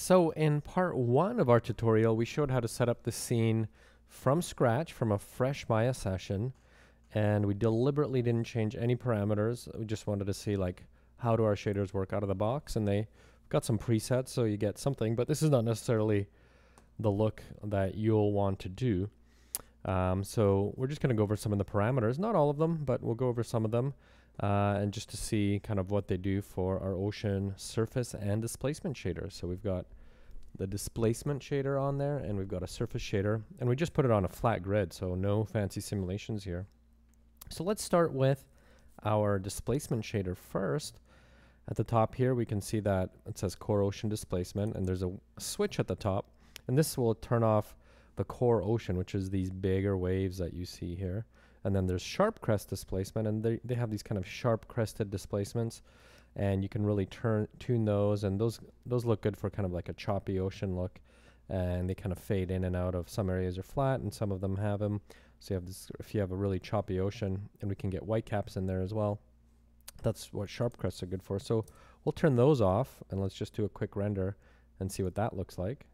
So in part 1 of our tutorial, we showed how to set up the scene from scratch from a fresh Maya session, and we deliberately didn't change any parameters. We just wanted to see like how do our shaders work out of the box, and they got some presets so you get something, but this is not necessarily the look that you'll want to do. So we're just going to go over some of the parameters, not all of them, but we'll go over some of them, and just to see kind of what they do for our ocean surface and displacement shaders. So we've got the displacement shader on there, and we've got a surface shader, and we just put it on a flat grid, so no fancy simulations here. So let's start with our displacement shader first. At the top here, we can see that it says core ocean displacement, and there's a switch at the top, and this will turn off the core ocean, which is these bigger waves that you see here. And then there's sharp crest displacement, and they have these kind of sharp crested displacements, and you can really tune those, and those look good for kind of like a choppy ocean look, and they kind of fade in and out of. Some areas are flat and some of them have them. So you have this, if you have a really choppy ocean, and we can get whitecaps in there as well. That's what sharp crests are good for. So we'll turn those off, and let's just do a quick render and see what that looks like.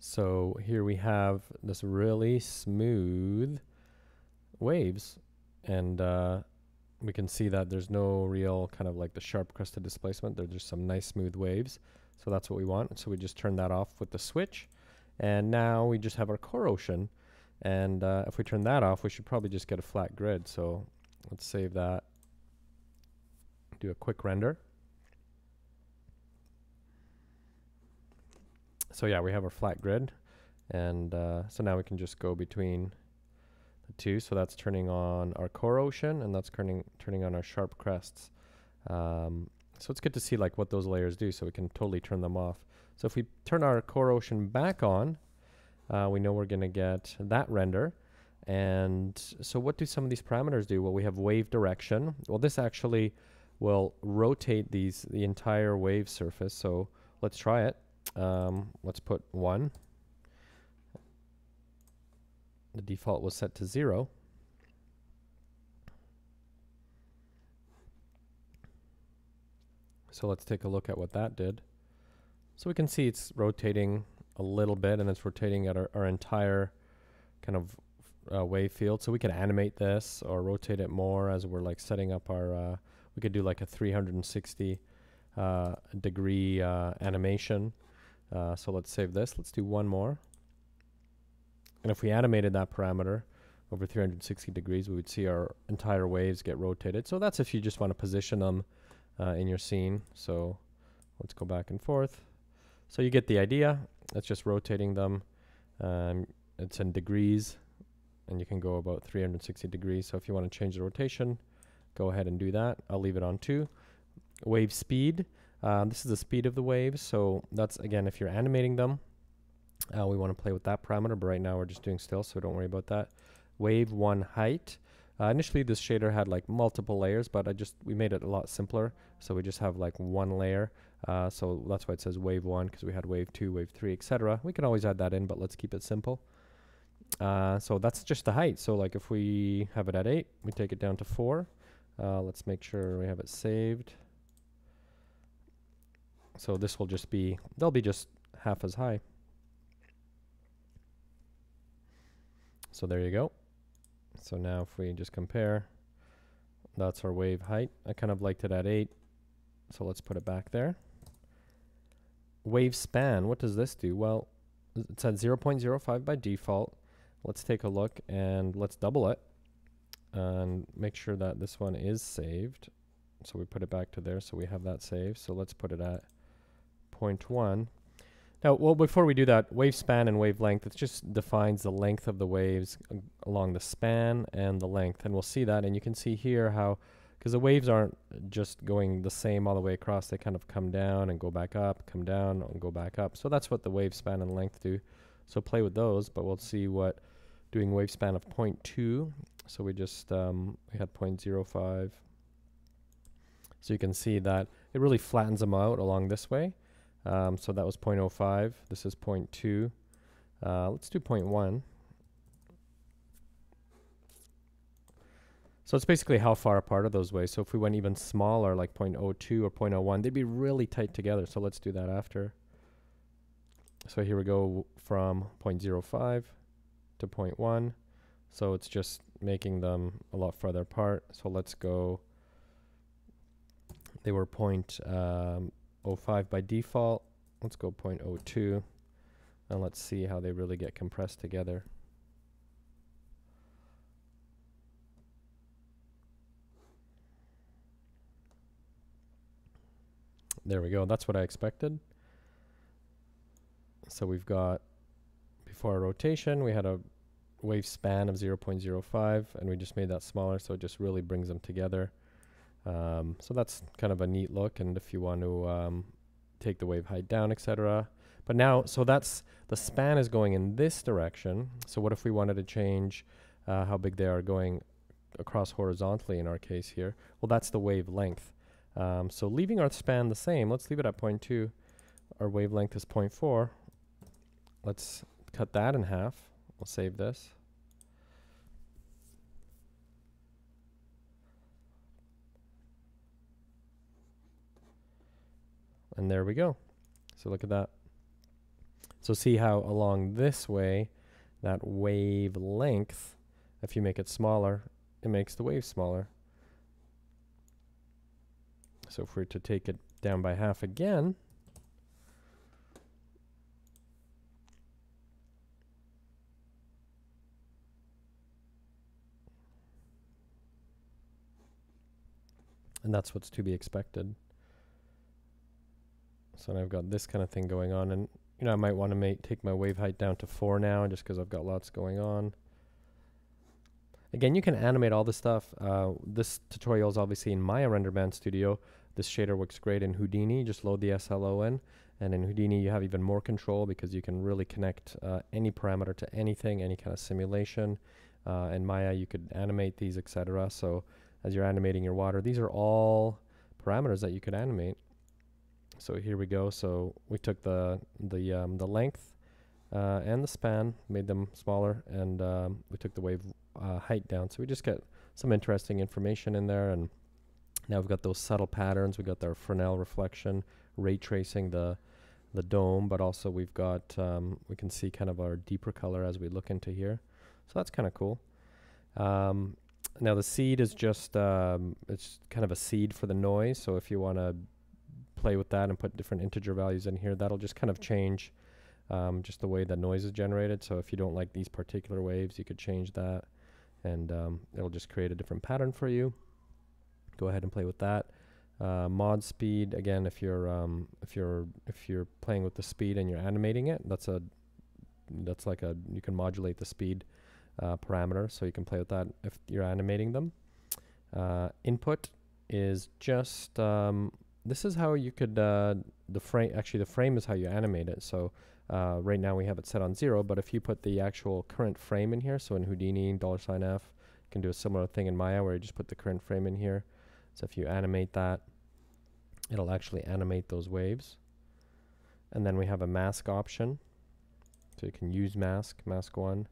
So here we have this really smooth waves, and we can see that there's no real kind of like the sharp crested displacement. There's just some nice smooth waves. So that's what we want. So we just turn that off with the switch, and now we just have our core ocean. And if we turn that off, we should probably just get a flat grid. So let's save that, do a quick render. So yeah, we have our flat grid, and so now we can just go between the two. So that's turning on our core ocean, and that's turning on our sharp crests. So it's good to see like what those layers do, so we can totally turn them off. So if we turn our core ocean back on, we know we're going to get that render. And so what do some of these parameters do? Well, we have wave direction. Well, this actually will rotate the entire wave surface. So let's try it. Let's put 1. The default was set to 0. So let's take a look at what that did. So we can see it's rotating a little bit, and it's rotating at our entire kind of wave field. So we could animate this or rotate it more as we're like setting up our, we could do like a 360 degree animation. So let's save this. Let's do one more. And if we animated that parameter over 360 degrees, we would see our entire waves get rotated. So that's if you just want to position them in your scene. So let's go back and forth. So you get the idea. It's just rotating them. It's in degrees, and you can go about 360 degrees. So if you want to change the rotation, go ahead and do that. I'll leave it on 2. Wave speed. This is the speed of the waves, so that's, again, if you're animating them, we want to play with that parameter, but right now we're just doing still, so don't worry about that. Wave 1 height. Initially this shader had like multiple layers, but we made it a lot simpler, so we just have like one layer. So that's why it says wave 1, because we had wave 2, wave 3, etc. We can always add that in, but let's keep it simple. So that's just the height. So like if we have it at 8, we take it down to 4. Let's make sure we have it saved. So this will just be, they'll be just half as high. So there you go. So now if we just compare, that's our wave height. I kind of liked it at 8. So let's put it back there. Wave span, what does this do? Well, it's at 0.05 by default. Let's take a look and let's double it and make sure that this one is saved. So we put it back to there, so we have that saved. So let's put it at 0.1. Now, well, before we do that, wave span and wavelength, it just defines the length of the waves along the span and the length. And we'll see that, and you can see here how, because the waves aren't just going the same all the way across, they kind of come down and go back up, come down and go back up. So that's what the wave span and length do. So play with those, but we'll see what doing wave span of 0.2. So we just, we had 0.05. So you can see that it really flattens them out along this way. So that was 0.05. This is 0.2. Let's do 0.1. So it's basically how far apart are those waves. So if we went even smaller, like 0.02 or 0.01, they'd be really tight together. So let's do that after. So here we go from 0.05 to 0.1. So it's just making them a lot farther apart. So let's go. They were 0.05 by default. Let's go 0.02. And let's see how they really get compressed together. There we go. That's what I expected. So we've got, before our rotation, we had a wave span of 0.05, and we just made that smaller, so it just really brings them together. So that's kind of a neat look, and if you want to take the wave height down, etc. But now, so that's, the span is going in this direction. So what if we wanted to change how big they are going across horizontally in our case here? Well, that's the wavelength. So leaving our span the same, let's leave it at 0.2. Our wavelength is 0.4. Let's cut that in half. We'll save this. And there we go. So look at that. So see how along this way, that wavelength, if you make it smaller, it makes the wave smaller. So if we were to take it down by half again, and that's what's to be expected. So now I've got this kind of thing going on, and you know, I might want to take my wave height down to 4 now, just because I've got lots going on. Again, you can animate all this stuff. This tutorial is obviously in Maya RenderMan Studio. This shader works great in Houdini. Just load the SLO in, and in Houdini you have even more control because you can really connect any parameter to anything, any kind of simulation. In Maya you could animate these, etc. So as you're animating your water, these are all parameters that you could animate. So here we go. So we took the length and the span, made them smaller, and we took the wave height down. So we just get some interesting information in there. And now we've got those subtle patterns. We got our Fresnel reflection, ray tracing the dome, but also we've got we can see kind of our deeper color as we look into here. So that's kind of cool. Now the seed is just it's kind of a seed for the noise. So if you want to play with that and put different integer values in here, that'll just kind of change just the way the noise is generated. So if you don't like these particular waves, you could change that, and it'll just create a different pattern for you. Go ahead and play with that. Mod speed, again, if you're playing with the speed and you're animating it, that's like a, you can modulate the speed parameter, so you can play with that if you're animating them. Input is just this is how you could the frame is how you animate it. So right now we have it set on 0, but if you put the actual current frame in here, so in Houdini $F, you can do a similar thing in Maya where you just put the current frame in here. So if you animate that, it'll actually animate those waves. And then we have a mask option. So you can use mask 1,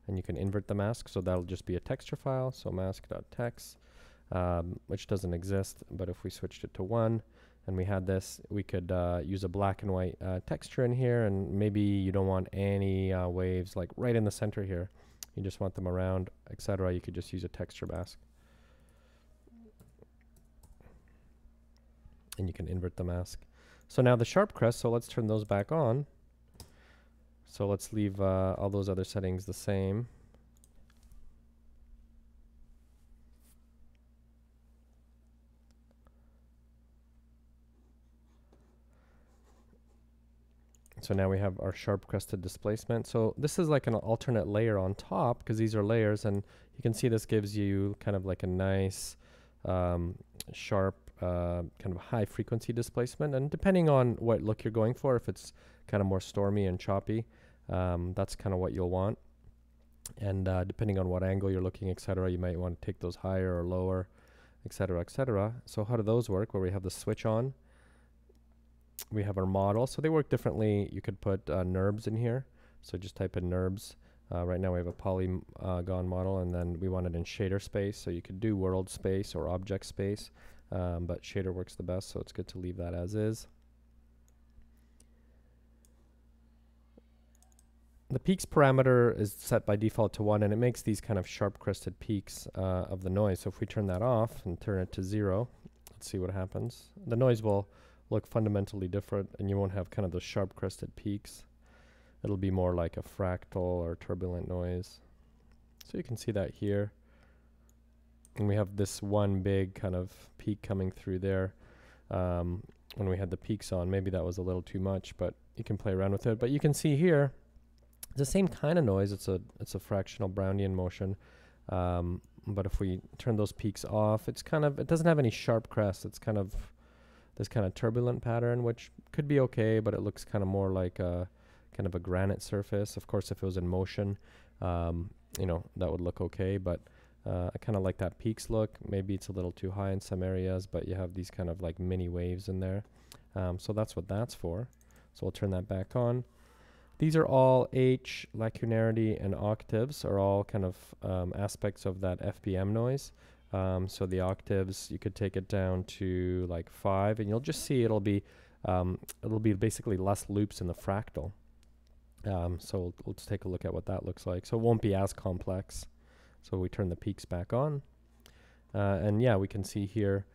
and you can invert the mask. So that'll just be a texture file. So mask.text, which doesn't exist. But if we switched it to 1 and we had this, we could use a black and white texture in here. And maybe you don't want any waves like right in the center here. You just want them around, etc. You could just use a texture mask. And you can invert the mask. So now the sharp crest, so let's turn those back on. So let's leave all those other settings the same. So now we have our sharp crested displacement. So this is like an alternate layer on top, because these are layers, and you can see this gives you kind of like a nice sharp kind of high frequency displacement. And depending on what look you're going for, if it's kind of more stormy and choppy, that's kind of what you'll want. And depending on what angle you're looking, etc., you might want to take those higher or lower, etc., etc. So how do those work? Where we have the switch on, we have our model. So they work differently. You could put NURBS in here. So just type in NURBS. Right now we have a polygon model, and then we want it in shader space, so you could do world space or object space, but shader works the best, so it's good to leave that as is. The peaks parameter is set by default to 1, and it makes these kind of sharp crested peaks of the noise. So if we turn that off and turn it to 0, let's see what happens. The noise will look fundamentally different, and you won't have kind of those sharp crested peaks. It'll be more like a fractal or turbulent noise. So you can see that here. And we have this one big kind of peak coming through there. When we had the peaks on, maybe that was a little too much, but you can play around with it. But you can see here, it's the same kind of noise. It's a fractional Brownian motion. But if we turn those peaks off, it doesn't have any sharp crest. It's kind of this kind of turbulent pattern, which could be okay, but it looks kind of more like a kind of a granite surface. Of course, if it was in motion, you know, that would look okay, but I kind of like that peaks look. Maybe it's a little too high in some areas, but you have these kind of like mini waves in there. So that's what that's for. So we'll turn that back on. These are all H, lacunarity, and octaves are all kind of aspects of that FBM noise. So the octaves, you could take it down to like 5, and you'll just see it'll be basically less loops in the fractal. So let's take a look at what that looks like. So it won't be as complex. So we turn the peaks back on. And yeah, we can see here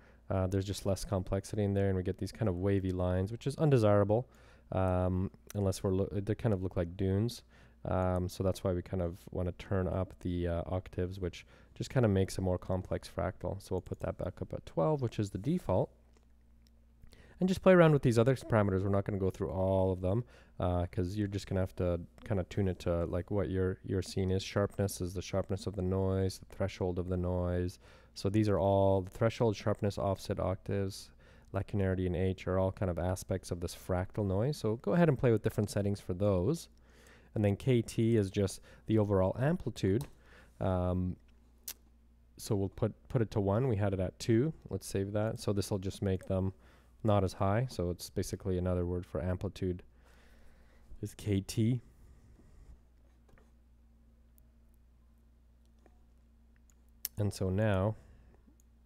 there's just less complexity in there, and we get these kind of wavy lines, which is undesirable. Unless they kind of look like dunes. So that's why we kind of want to turn up the octaves, which just kind of makes a more complex fractal. So we'll put that back up at 12, which is the default. And just play around with these other parameters. We're not going to go through all of them because you're just going to have to kind of tune it to like what your scene is. Sharpness is the sharpness of the noise, the threshold of the noise. So these are all the threshold, sharpness, offset, octaves, lacunarity, and H are all kind of aspects of this fractal noise. So go ahead and play with different settings for those. And then KT is just the overall amplitude. So we'll put it to 1. We had it at 2. Let's save that. So this will just make them not as high. So it's basically another word for amplitude is KT. And so now,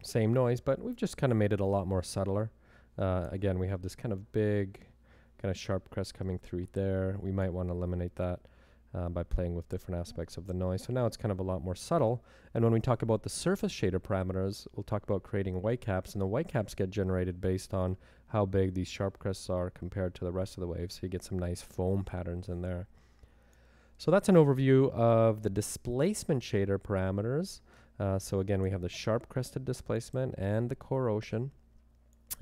same noise, but we've just kind of made it a lot more subtler. Again, we have this kind of big, kind of sharp crest coming through there. We might want to eliminate that by playing with different aspects of the noise. So now it's kind of a lot more subtle. And when we talk about the surface shader parameters, we'll talk about creating whitecaps, and the whitecaps get generated based on how big these sharp crests are compared to the rest of the waves. So you get some nice foam patterns in there. So that's an overview of the displacement shader parameters. So again, we have the sharp crested displacement and the core ocean.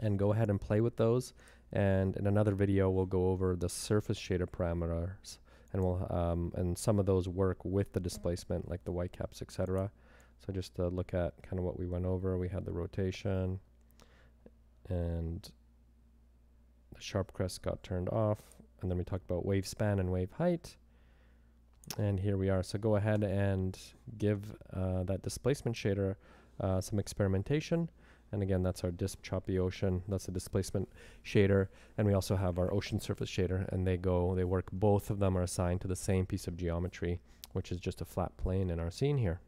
And go ahead and play with those. And in another video, we'll go over the surface shader parameters, and we'll and some of those work with the displacement, like the whitecaps, etc. So just to look at kind of what we went over, we had the rotation, and the sharp crest got turned off, and then we talked about wave span and wave height. And here we are. So go ahead and give that displacement shader some experimentation. And again, that's our disp choppy ocean. That's the displacement shader. And we also have our ocean surface shader. And they work, both of them are assigned to the same piece of geometry, which is just a flat plane in our scene here.